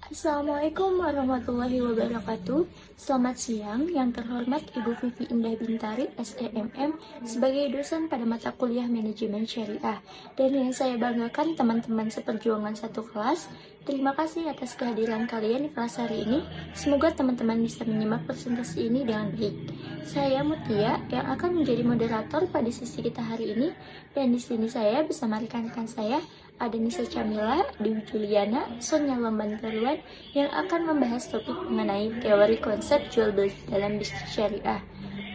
Assalamualaikum warahmatullahi wabarakatuh. Selamat siang, yang terhormat Ibu Vivi Indah Bintari, SEMM, sebagai dosen pada mata kuliah Manajemen Syariah. Dan yang saya banggakan teman-teman seperjuangan satu kelas, terima kasih atas kehadiran kalian di kelas hari ini. Semoga teman-teman bisa menyimak presentasi ini dengan baik. Saya Mutia yang akan menjadi moderator pada sesi kita hari ini, dan di sini saya bersama rekan-rekan saya ada Nisa Camila, Dewi Juliana, Sonia Lambantaruan yang akan membahas topik mengenai teori konsep jual beli dalam bisnis syariah.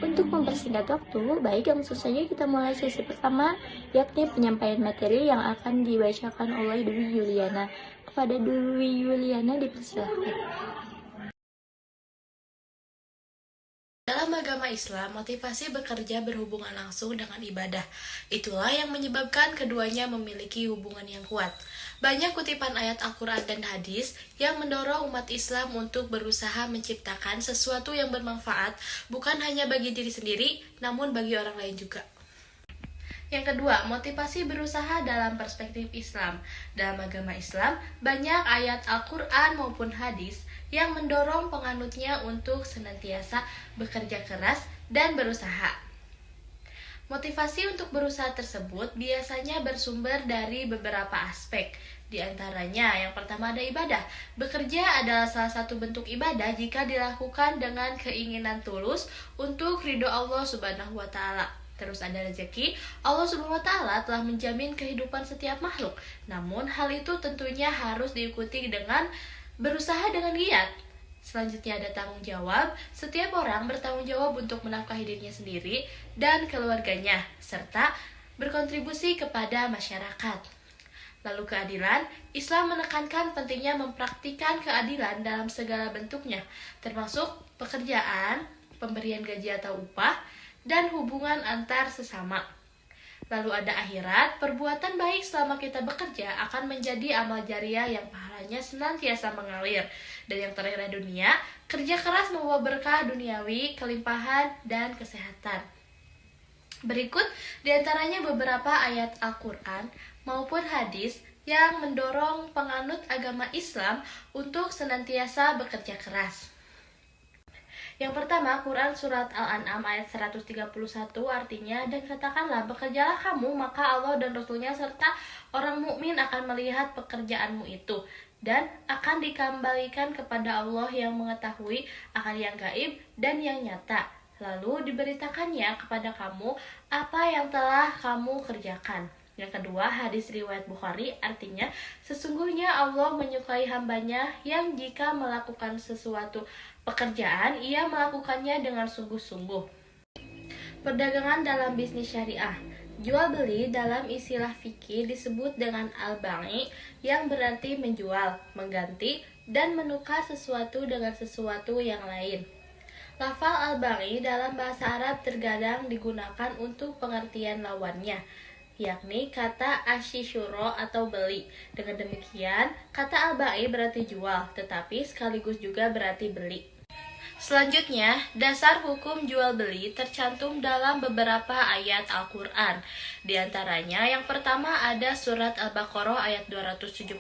Untuk mempersingkat waktu, baik langsung saja kita mulai sesi pertama, yakni penyampaian materi yang akan dibacakan oleh Dewi Juliana. Kepada Dewi Juliana dipersilakan. Dalam agama Islam, motivasi bekerja berhubungan langsung dengan ibadah. Itulah yang menyebabkan keduanya memiliki hubungan yang kuat. Banyak kutipan ayat Al-Quran dan hadis yang mendorong umat Islam untuk berusaha menciptakan sesuatu yang bermanfaat, bukan hanya bagi diri sendiri, namun bagi orang lain juga. Yang kedua, motivasi berusaha dalam perspektif Islam. Dalam agama Islam, banyak ayat Al-Quran maupun hadis yang mendorong penganutnya untuk senantiasa bekerja keras dan berusaha. Motivasi untuk berusaha tersebut biasanya bersumber dari beberapa aspek. Di antaranya, yang pertama ada ibadah. Bekerja adalah salah satu bentuk ibadah jika dilakukan dengan keinginan tulus untuk ridho Allah Subhanahu wa Ta'ala. Terus ada rezeki. Allah Subhanahu wa Ta'ala telah menjamin kehidupan setiap makhluk. Namun hal itu tentunya harus diikuti dengan berusaha dengan giat. Selanjutnya ada tanggung jawab. Setiap orang bertanggung jawab untuk menafkahi dirinya sendiri dan keluarganya, serta berkontribusi kepada masyarakat. Lalu keadilan. Islam menekankan pentingnya mempraktikkan keadilan dalam segala bentuknya, termasuk pekerjaan, pemberian gaji atau upah, dan hubungan antar sesama. Lalu ada akhirat. Perbuatan baik selama kita bekerja akan menjadi amal jariah yang pahalanya senantiasa mengalir. Dan yang terakhir ada dunia. Kerja keras membawa berkah duniawi, kelimpahan, dan kesehatan. Berikut diantaranya beberapa ayat Al-Quran maupun hadis yang mendorong penganut agama Islam untuk senantiasa bekerja keras. Yang pertama, Quran Surat Al-An'am ayat 131 artinya, dan katakanlah, bekerjalah kamu, maka Allah dan Rasulnya serta orang mukmin akan melihat pekerjaanmu itu, dan akan dikembalikan kepada Allah yang mengetahui akan yang gaib dan yang nyata. Lalu diberitakannya kepada kamu apa yang telah kamu kerjakan. Yang kedua, hadis riwayat Bukhari artinya, sesungguhnya Allah menyukai hambanya yang jika melakukan sesuatu pekerjaan, ia melakukannya dengan sungguh-sungguh. Perdagangan dalam bisnis syariah. Jual beli dalam istilah fikih disebut dengan al-bai, yang berarti menjual, mengganti, dan menukar sesuatu dengan sesuatu yang lain. Lafal al-bai dalam bahasa Arab terkadang digunakan untuk pengertian lawannya, yakni kata asyishuro atau beli. Dengan demikian, kata al-bai berarti jual, tetapi sekaligus juga berarti beli. Selanjutnya, dasar hukum jual beli tercantum dalam beberapa ayat Al-Quran. Di antaranya, yang pertama ada surat Al-Baqarah ayat 275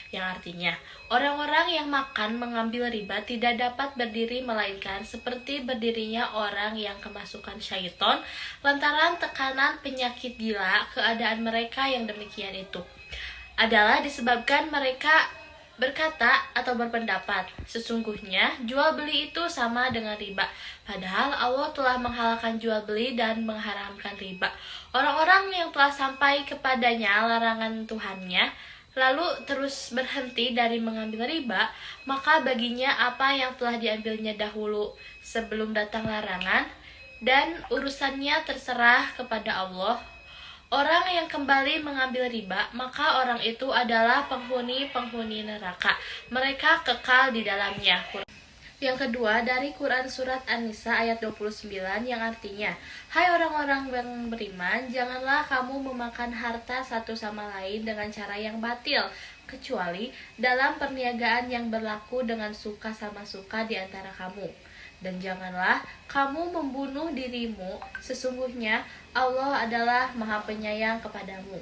yang artinya, orang-orang yang makan mengambil riba tidak dapat berdiri melainkan seperti berdirinya orang yang kemasukan syaiton lantaran tekanan penyakit gila. Keadaan mereka yang demikian itu adalah disebabkan mereka berkata atau berpendapat, sesungguhnya jual beli itu sama dengan riba. Padahal Allah telah menghalalkan jual beli dan mengharamkan riba. Orang-orang yang telah sampai kepadanya larangan Tuhannya, lalu terus berhenti dari mengambil riba, maka baginya apa yang telah diambilnya dahulu sebelum datang larangan, dan urusannya terserah kepada Allah. Orang yang kembali mengambil riba, maka orang itu adalah penghuni-penghuni neraka. Mereka kekal di dalamnya. Yang kedua, dari Quran Surat An-Nisa ayat 29 yang artinya, hai orang-orang yang beriman, janganlah kamu memakan harta satu sama lain dengan cara yang batil, kecuali dalam perniagaan yang berlaku dengan suka sama suka di antara kamu. Dan janganlah kamu membunuh dirimu, sesungguhnya Allah adalah Maha Penyayang kepadamu.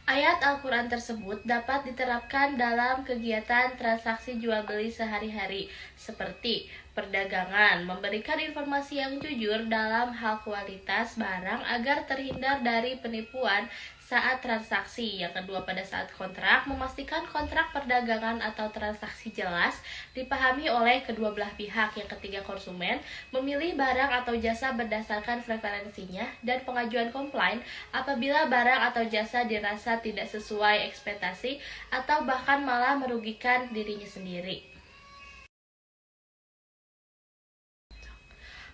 Ayat Al-Quran tersebut dapat diterapkan dalam kegiatan transaksi jual-beli sehari-hari, seperti perdagangan, memberikan informasi yang jujur dalam hal kualitas barang agar terhindar dari penipuan saat transaksi. Yang kedua, pada saat kontrak, memastikan kontrak perdagangan atau transaksi jelas dipahami oleh kedua belah pihak. Yang ketiga, konsumen memilih barang atau jasa berdasarkan preferensinya dan pengajuan komplain apabila barang atau jasa dirasa tidak sesuai ekspektasi atau bahkan malah merugikan dirinya sendiri.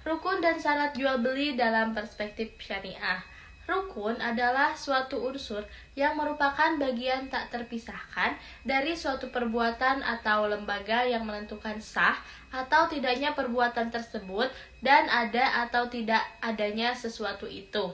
Rukun dan syarat jual beli dalam perspektif syariah. Rukun adalah suatu unsur yang merupakan bagian tak terpisahkan dari suatu perbuatan atau lembaga yang menentukan sah atau tidaknya perbuatan tersebut dan ada atau tidak adanya sesuatu itu.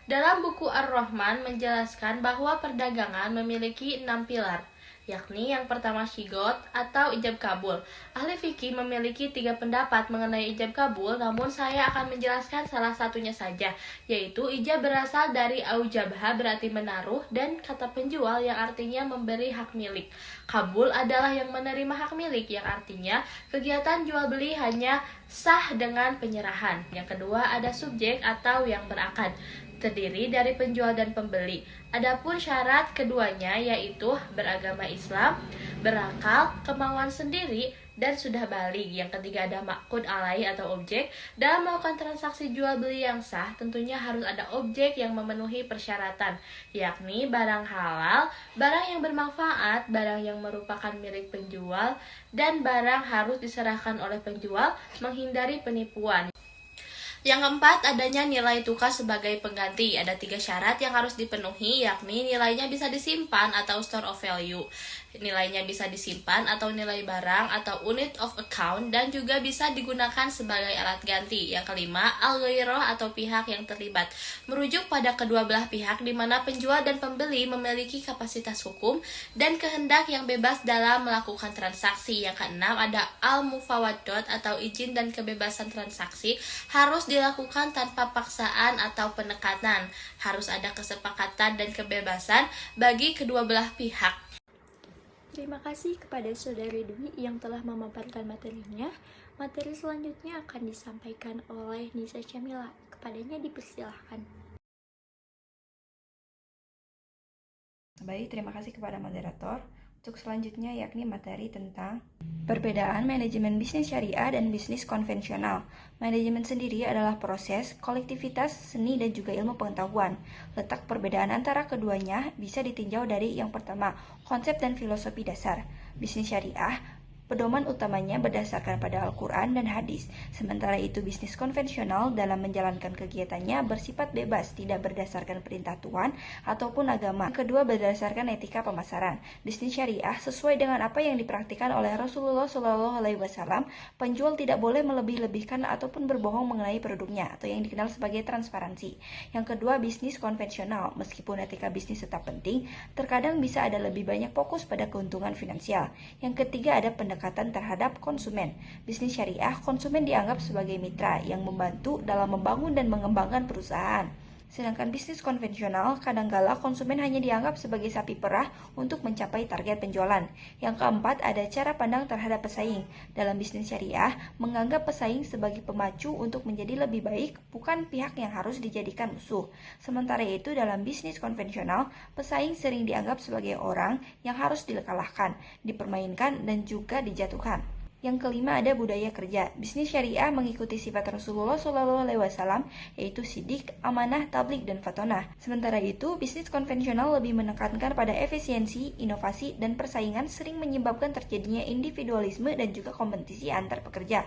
Dalam buku Ar-Rahman menjelaskan bahwa perdagangan memiliki 6 pilar, yakni yang pertama syigot atau ijab kabul. Ahli fikih memiliki 3 pendapat mengenai ijab kabul, namun saya akan menjelaskan salah satunya saja, yaitu ijab berasal dari aujabha berarti menaruh dan kata penjual yang artinya memberi hak milik. Kabul adalah yang menerima hak milik, yang artinya kegiatan jual beli hanya sah dengan penyerahan. Yang kedua ada subjek atau yang berakad, terdiri dari penjual dan pembeli. Adapun syarat keduanya yaitu beragama Islam, berakal, kemauan sendiri, dan sudah balik. Yang ketiga ada makud alai atau objek. Dalam melakukan transaksi jual beli yang sah, tentunya harus ada objek yang memenuhi persyaratan, yakni barang halal, barang yang bermanfaat, barang yang merupakan milik penjual, dan barang harus diserahkan oleh penjual, menghindari penipuan. Yang keempat, adanya nilai tukar sebagai pengganti. Ada 3 syarat yang harus dipenuhi, yakni nilainya bisa disimpan atau store of value, nilainya bisa disimpan atau nilai barang atau unit of account, dan juga bisa digunakan sebagai alat ganti. Yang kelima, al-ghairah atau pihak yang terlibat, merujuk pada kedua belah pihak di mana penjual dan pembeli memiliki kapasitas hukum dan kehendak yang bebas dalam melakukan transaksi. Yang keenam, ada al-mufawaddot atau izin dan kebebasan transaksi, harus dilakukan tanpa paksaan atau penekanan. Harus ada kesepakatan dan kebebasan bagi kedua belah pihak. Terima kasih kepada Saudari Dwi yang telah memaparkan materinya. Materi selanjutnya akan disampaikan oleh Nisa Camila. Kepadanya dipersilahkan. Baik, terima kasih kepada moderator. Untuk selanjutnya yakni materi tentang perbedaan manajemen bisnis syariah dan bisnis konvensional. Manajemen sendiri adalah proses, kolektivitas, seni, dan juga ilmu pengetahuan. Letak perbedaan antara keduanya bisa ditinjau dari yang pertama, konsep dan filosofi dasar. Bisnis syariah pedoman utamanya berdasarkan pada Al-Quran dan hadis. Sementara itu bisnis konvensional dalam menjalankan kegiatannya bersifat bebas, tidak berdasarkan perintah Tuhan ataupun agama. Kedua, berdasarkan etika pemasaran. Bisnis syariah sesuai dengan apa yang dipraktikkan oleh Rasulullah SAW. Penjual tidak boleh melebih-lebihkan ataupun berbohong mengenai produknya, atau yang dikenal sebagai transparansi. Yang kedua, bisnis konvensional. Meskipun etika bisnis tetap penting, terkadang bisa ada lebih banyak fokus pada keuntungan finansial. Yang ketiga, ada pendekatan terhadap konsumen. Bisnis syariah, konsumen dianggap sebagai mitra yang membantu dalam membangun dan mengembangkan perusahaan. Sedangkan bisnis konvensional, kadangkala konsumen hanya dianggap sebagai sapi perah untuk mencapai target penjualan. Yang keempat, ada cara pandang terhadap pesaing. Dalam bisnis syariah, menganggap pesaing sebagai pemacu untuk menjadi lebih baik, bukan pihak yang harus dijadikan musuh. Sementara itu, dalam bisnis konvensional, pesaing sering dianggap sebagai orang yang harus dikalahkan, dipermainkan, dan juga dijatuhkan. Yang kelima, ada budaya kerja. Bisnis syariah mengikuti sifat Rasulullah SAW, yaitu sidik, amanah, tablik, dan fatonah. Sementara itu, bisnis konvensional lebih menekankan pada efisiensi, inovasi, dan persaingan, sering menyebabkan terjadinya individualisme dan juga kompetisi antar pekerja.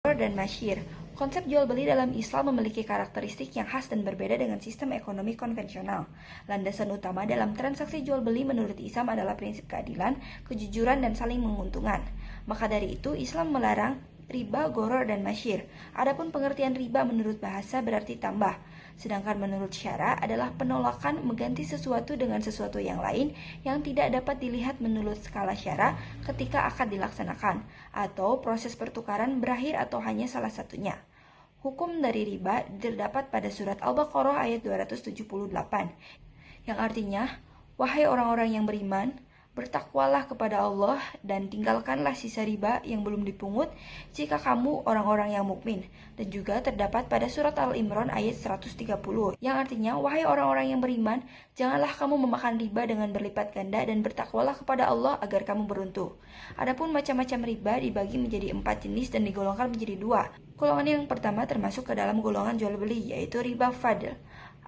Dan masyir. Konsep jual beli dalam Islam memiliki karakteristik yang khas dan berbeda dengan sistem ekonomi konvensional. Landasan utama dalam transaksi jual beli menurut Islam adalah prinsip keadilan, kejujuran, dan saling menguntungkan. Maka dari itu, Islam melarang riba, goror, dan masyir. Adapun pengertian riba menurut bahasa berarti tambah. Sedangkan menurut syara adalah penolakan mengganti sesuatu dengan sesuatu yang lain yang tidak dapat dilihat menurut skala syara ketika akan dilaksanakan, atau proses pertukaran berakhir atau hanya salah satunya. Hukum dari riba terdapat pada surat Al-Baqarah ayat 278, yang artinya, wahai orang-orang yang beriman, bertakwalah kepada Allah dan tinggalkanlah sisa riba yang belum dipungut jika kamu orang-orang yang mukmin. Dan juga terdapat pada surat Al-Imran ayat 130, yang artinya, wahai orang-orang yang beriman, janganlah kamu memakan riba dengan berlipat ganda dan bertakwalah kepada Allah agar kamu beruntung. Adapun macam-macam riba dibagi menjadi 4 jenis dan digolongkan menjadi 2. Golongan yang pertama termasuk ke dalam golongan jual beli, yaitu riba fadl.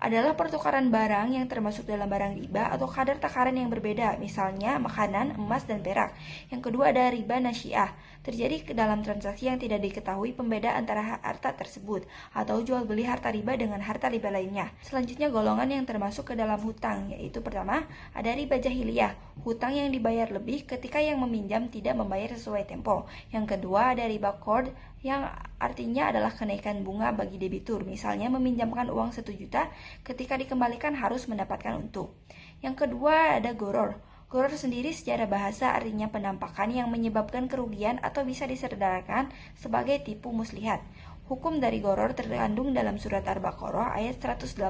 Adalah pertukaran barang yang termasuk dalam barang riba atau kadar takaran yang berbeda, misalnya makanan, emas, dan perak. Yang kedua ada riba nasyiah, terjadi ke dalam transaksi yang tidak diketahui pembeda antara harta tersebut, atau jual beli harta riba dengan harta riba lainnya. Selanjutnya golongan yang termasuk ke dalam hutang, yaitu pertama ada riba jahiliyah, hutang yang dibayar lebih ketika yang meminjam tidak membayar sesuai tempo. Yang kedua ada riba qard, yang artinya adalah kenaikan bunga bagi debitur, misalnya meminjamkan uang 1 juta, ketika dikembalikan harus mendapatkan untung. Yang kedua ada goror. Goror sendiri secara bahasa artinya penampakan yang menyebabkan kerugian atau bisa disadarkan sebagai tipu muslihat. Hukum dari goror terkandung dalam surat Al-Baqarah ayat 188,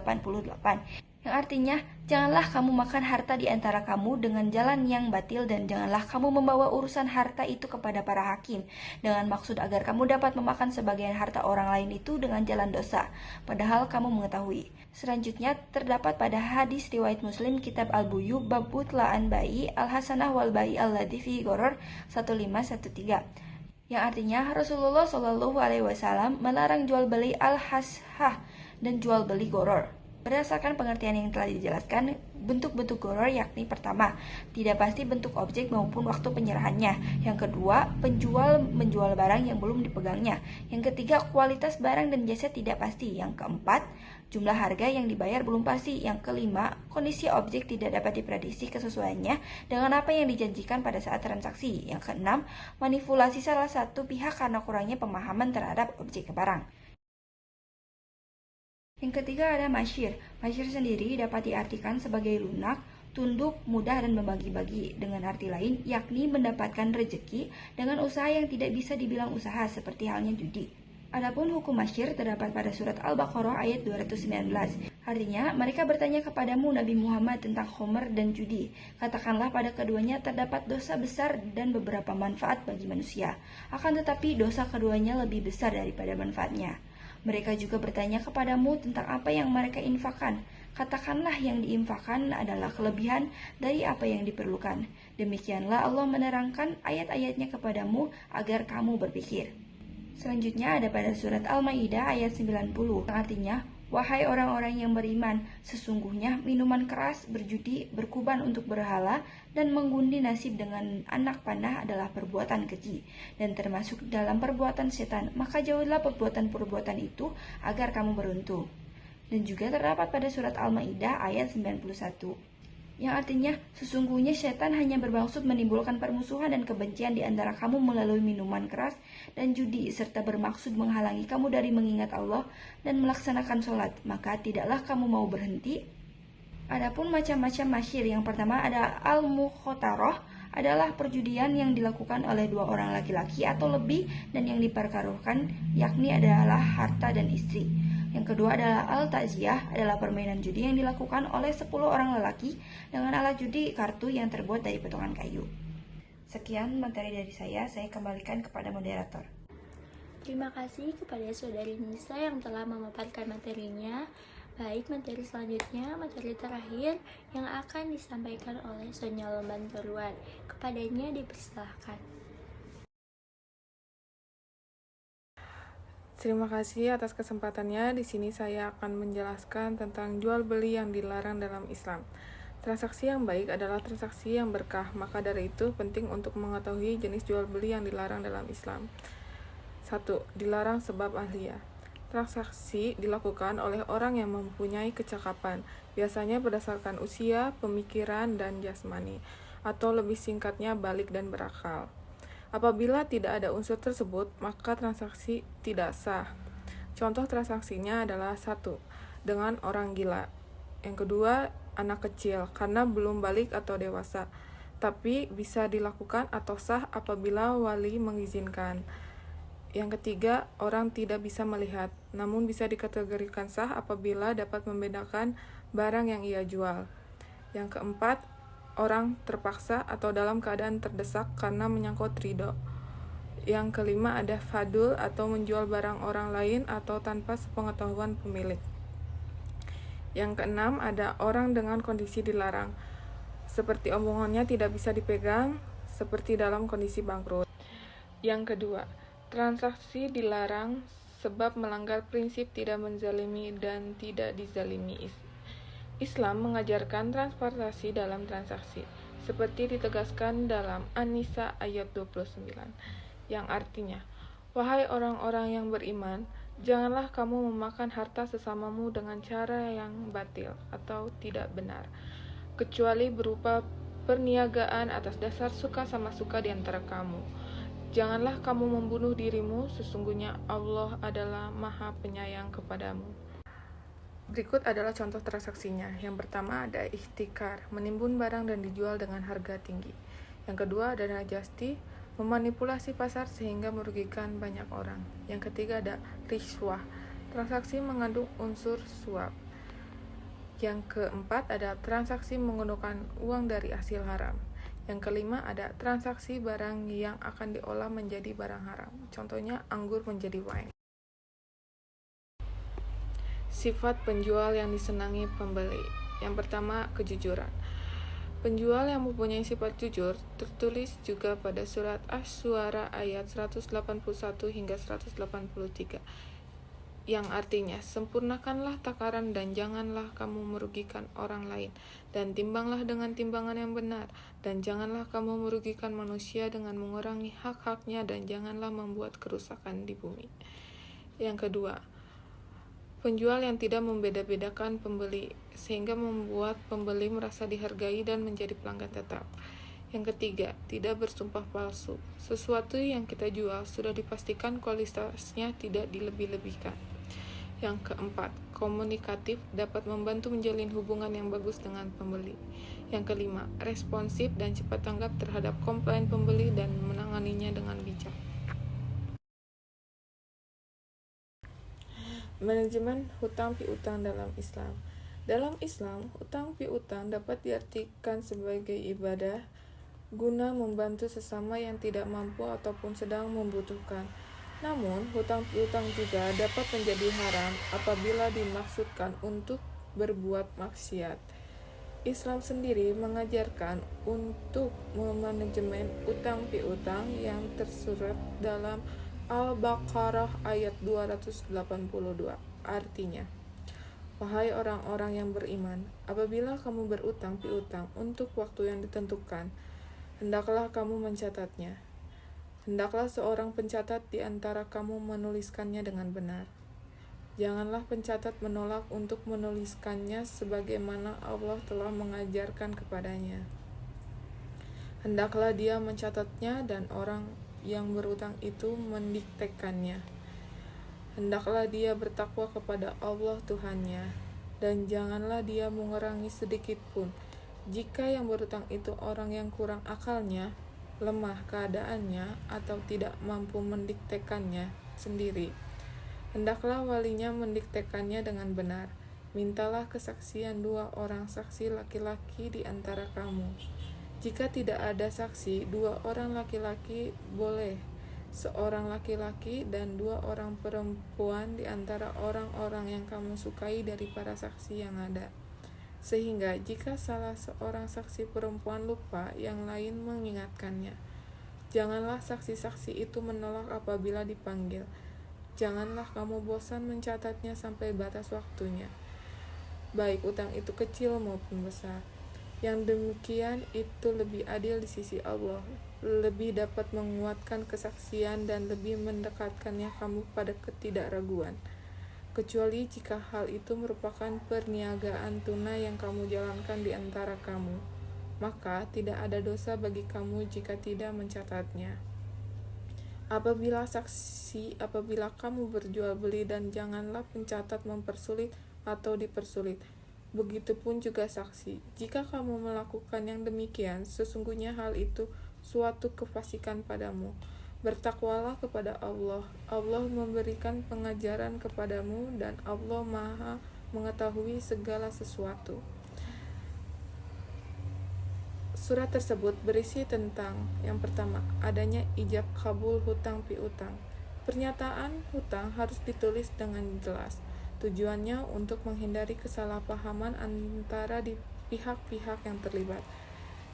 yang artinya, janganlah kamu makan harta di antara kamu dengan jalan yang batil dan janganlah kamu membawa urusan harta itu kepada para hakim dengan maksud agar kamu dapat memakan sebagian harta orang lain itu dengan jalan dosa, padahal kamu mengetahui. Selanjutnya terdapat pada hadis riwayat Muslim kitab Al-Buyu bab Butlaan Bai Al-Hasanah wal Bai Alladhi fi Goror 1513, yang artinya Rasulullah Shallallahu Alaihi Wasallam melarang jual beli al-hashah dan jual beli goror. Berdasarkan pengertian yang telah dijelaskan, bentuk-bentuk goror yakni pertama, tidak pasti bentuk objek maupun waktu penyerahannya. Yang kedua, penjual menjual barang yang belum dipegangnya. Yang ketiga, kualitas barang dan jasa tidak pasti. Yang keempat, jumlah harga yang dibayar belum pasti. Yang kelima, kondisi objek tidak dapat diprediksi kesesuaiannya dengan apa yang dijanjikan pada saat transaksi. Yang keenam, manipulasi salah satu pihak karena kurangnya pemahaman terhadap objek barang. Yang ketiga ada masyir. Masyir sendiri dapat diartikan sebagai lunak, tunduk, mudah, dan membagi-bagi. Dengan arti lain, yakni mendapatkan rejeki dengan usaha yang tidak bisa dibilang usaha, seperti halnya judi. Adapun hukum masyir terdapat pada surat Al-Baqarah ayat 219. Artinya, mereka bertanya kepadamu Nabi Muhammad tentang khomer dan judi. Katakanlah pada keduanya terdapat dosa besar dan beberapa manfaat bagi manusia. Akan tetapi dosa keduanya lebih besar daripada manfaatnya. Mereka juga bertanya kepadamu tentang apa yang mereka infakkan. Katakanlah yang diinfakkan adalah kelebihan dari apa yang diperlukan. Demikianlah Allah menerangkan ayat-ayatnya kepadamu agar kamu berpikir. Selanjutnya ada pada surat Al-Maidah ayat 90, yang artinya, wahai orang-orang yang beriman, sesungguhnya minuman keras, berjudi, berkuban untuk berhala, dan mengundi nasib dengan anak panah adalah perbuatan keji, dan termasuk dalam perbuatan setan, maka jauhilah perbuatan-perbuatan itu agar kamu beruntung. Dan juga terdapat pada surat Al-Maidah ayat 91, yang artinya, sesungguhnya setan hanya bermaksud menimbulkan permusuhan dan kebencian di antara kamu melalui minuman keras dan judi, serta bermaksud menghalangi kamu dari mengingat Allah dan melaksanakan sholat, maka tidaklah kamu mau berhenti. Adapun macam-macam masyir, yang pertama ada al-mukhotaroh, adalah perjudian yang dilakukan oleh 2 orang laki-laki atau lebih dan yang dipertaruhkan, yakni adalah harta dan istri. Yang kedua adalah al-ta'ziyah, adalah permainan judi yang dilakukan oleh 10 orang lelaki dengan alat judi kartu yang terbuat dari potongan kayu. Sekian materi dari saya kembalikan kepada moderator. Terima kasih kepada saudari Nisa yang telah memaparkan materinya. Baik, materi selanjutnya, materi terakhir yang akan disampaikan oleh Sonya Lomban Toruan. Kepadanya dipersilahkan. Terima kasih atas kesempatannya. Di sini saya akan menjelaskan tentang jual beli yang dilarang dalam Islam. Transaksi yang baik adalah transaksi yang berkah, maka dari itu penting untuk mengetahui jenis jual beli yang dilarang dalam Islam. 1. Dilarang sebab ahliyah. Transaksi dilakukan oleh orang yang mempunyai kecakapan, biasanya berdasarkan usia, pemikiran, dan jasmani, atau lebih singkatnya balik dan berakal. Apabila tidak ada unsur tersebut, maka transaksi tidak sah. Contoh transaksinya adalah 1. Dengan orang gila. Yang kedua, anak kecil, karena belum balik atau dewasa, tapi bisa dilakukan atau sah apabila wali mengizinkan. Yang ketiga, orang tidak bisa melihat, namun bisa dikategorikan sah apabila dapat membedakan barang yang ia jual. Yang keempat, orang terpaksa atau dalam keadaan terdesak karena menyangkut ridho. Yang kelima ada fadul atau menjual barang orang lain atau tanpa sepengetahuan pemilik. Yang keenam ada orang dengan kondisi dilarang, seperti omongannya tidak bisa dipegang, seperti dalam kondisi bangkrut. Yang kedua, transaksi dilarang sebab melanggar prinsip tidak menzalimi dan tidak dizalimi. Islam mengajarkan transparansi dalam transaksi, seperti ditegaskan dalam An-Nisa ayat 29, yang artinya, wahai orang-orang yang beriman, janganlah kamu memakan harta sesamamu dengan cara yang batil atau tidak benar, kecuali berupa perniagaan atas dasar suka sama suka di antara kamu. Janganlah kamu membunuh dirimu, sesungguhnya Allah adalah Maha Penyayang kepadamu. Berikut adalah contoh transaksinya. Yang pertama ada ihtikar, menimbun barang dan dijual dengan harga tinggi. Yang kedua ada najasti, memanipulasi pasar sehingga merugikan banyak orang. Yang ketiga ada riswah, transaksi mengandung unsur suap. Yang keempat ada transaksi menggunakan uang dari hasil haram. Yang kelima ada transaksi barang yang akan diolah menjadi barang haram. Contohnya anggur menjadi wine. Sifat penjual yang disenangi pembeli. Yang pertama, kejujuran. Penjual yang mempunyai sifat jujur tertulis juga pada surat Asy-Syu'ara ayat 181 hingga 183, yang artinya, sempurnakanlah takaran dan janganlah kamu merugikan orang lain, dan timbanglah dengan timbangan yang benar, dan janganlah kamu merugikan manusia dengan mengurangi hak-haknya, dan janganlah membuat kerusakan di bumi. Yang kedua, penjual yang tidak membeda-bedakan pembeli, sehingga membuat pembeli merasa dihargai dan menjadi pelanggan tetap. Yang ketiga, tidak bersumpah palsu. Sesuatu yang kita jual sudah dipastikan kualitasnya tidak dilebih-lebihkan. Yang keempat, komunikatif, dapat membantu menjalin hubungan yang bagus dengan pembeli. Yang kelima, responsif dan cepat tanggap terhadap komplain pembeli dan menanganinya dengan bijak. Manajemen hutang piutang dalam Islam. Dalam Islam, hutang piutang dapat diartikan sebagai ibadah guna membantu sesama yang tidak mampu ataupun sedang membutuhkan. Namun, hutang piutang juga dapat menjadi haram apabila dimaksudkan untuk berbuat maksiat. Islam sendiri mengajarkan untuk memanajemen hutang piutang yang tersurat dalam Al-Baqarah ayat 282, artinya, wahai orang-orang yang beriman, apabila kamu berutang piutang untuk waktu yang ditentukan, hendaklah kamu mencatatnya. Hendaklah seorang pencatat di antara kamu menuliskannya dengan benar. Janganlah pencatat menolak untuk menuliskannya sebagaimana Allah telah mengajarkan kepadanya. Hendaklah dia mencatatnya dan orang yang berutang itu mendiktekannya. Hendaklah dia bertakwa kepada Allah Tuhannya, dan janganlah dia mengurangi sedikit pun. Jika yang berutang itu orang yang kurang akalnya, lemah keadaannya, atau tidak mampu mendiktekannya sendiri, hendaklah walinya mendiktekannya dengan benar. Mintalah kesaksian 2 orang saksi laki-laki di antara kamu. Jika tidak ada saksi, 2 orang laki-laki boleh, seorang laki-laki dan 2 orang perempuan di antara orang-orang yang kamu sukai dari para saksi yang ada. Sehingga jika salah seorang saksi perempuan lupa, yang lain mengingatkannya. Janganlah saksi-saksi itu menolak apabila dipanggil. Janganlah kamu bosan mencatatnya sampai batas waktunya, baik utang itu kecil maupun besar. Yang demikian itu lebih adil di sisi Allah, lebih dapat menguatkan kesaksian dan lebih mendekatkannya kamu pada ketidakraguan. Kecuali jika hal itu merupakan perniagaan tunai yang kamu jalankan di antara kamu, maka tidak ada dosa bagi kamu jika tidak mencatatnya. Apabila kamu berjual beli, dan janganlah pencatat mempersulit atau dipersulit. Begitupun juga saksi. Jika kamu melakukan yang demikian, sesungguhnya hal itu suatu kefasikan padamu. Bertakwalah kepada Allah. Allah memberikan pengajaran kepadamu dan Allah Maha mengetahui segala sesuatu. Surat tersebut berisi tentang yang pertama, adanya ijab kabul hutang piutang. Pernyataan hutang harus ditulis dengan jelas. Tujuannya untuk menghindari kesalahpahaman antara di pihak-pihak yang terlibat.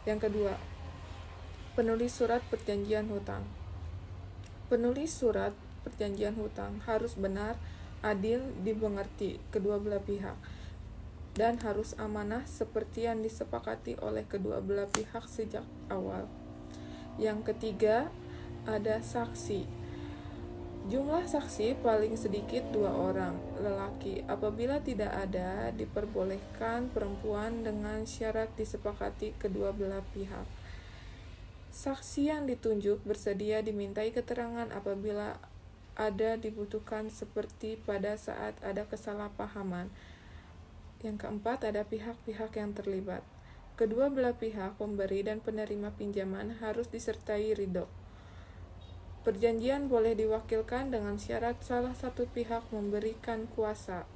Yang kedua, penulis surat perjanjian hutang. Penulis surat perjanjian hutang harus benar, adil, dimengerti kedua belah pihak, dan harus amanah seperti yang disepakati oleh kedua belah pihak sejak awal. Yang ketiga, ada saksi. Jumlah saksi paling sedikit 2 orang, lelaki. Apabila tidak ada, diperbolehkan perempuan dengan syarat disepakati kedua belah pihak. Saksi yang ditunjuk bersedia dimintai keterangan apabila ada dibutuhkan seperti pada saat ada kesalahpahaman. Yang keempat, ada pihak-pihak yang terlibat. Kedua belah pihak, pemberi dan penerima pinjaman, harus disertai ridho. Perjanjian boleh diwakilkan dengan syarat salah satu pihak memberikan kuasa.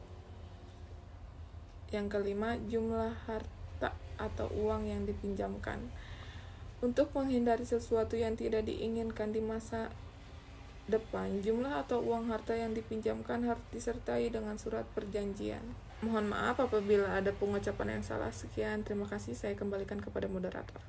Yang kelima, jumlah harta atau uang yang dipinjamkan. Untuk menghindari sesuatu yang tidak diinginkan di masa depan, jumlah atau uang harta yang dipinjamkan harus disertai dengan surat perjanjian. Mohon maaf apabila ada pengucapan yang salah. Sekian, terima kasih. Saya kembalikan kepada moderator.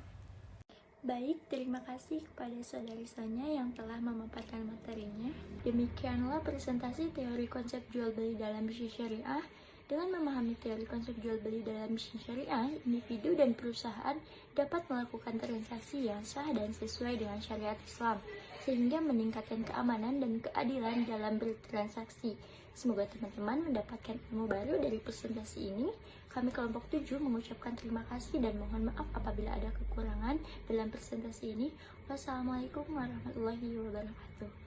Baik, terima kasih kepada saudari Sonya yang telah memaparkan materinya. Demikianlah presentasi teori konsep jual beli dalam bisnis syariah. Dengan memahami teori konsep jual beli dalam bisnis syariah, individu dan perusahaan dapat melakukan transaksi yang sah dan sesuai dengan syariat Islam, sehingga meningkatkan keamanan dan keadilan dalam bertransaksi. Semoga teman-teman mendapatkan ilmu baru dari presentasi ini. Kami kelompok 7 mengucapkan terima kasih dan mohon maaf apabila ada kekurangan dalam presentasi ini. Wassalamualaikum warahmatullahi wabarakatuh.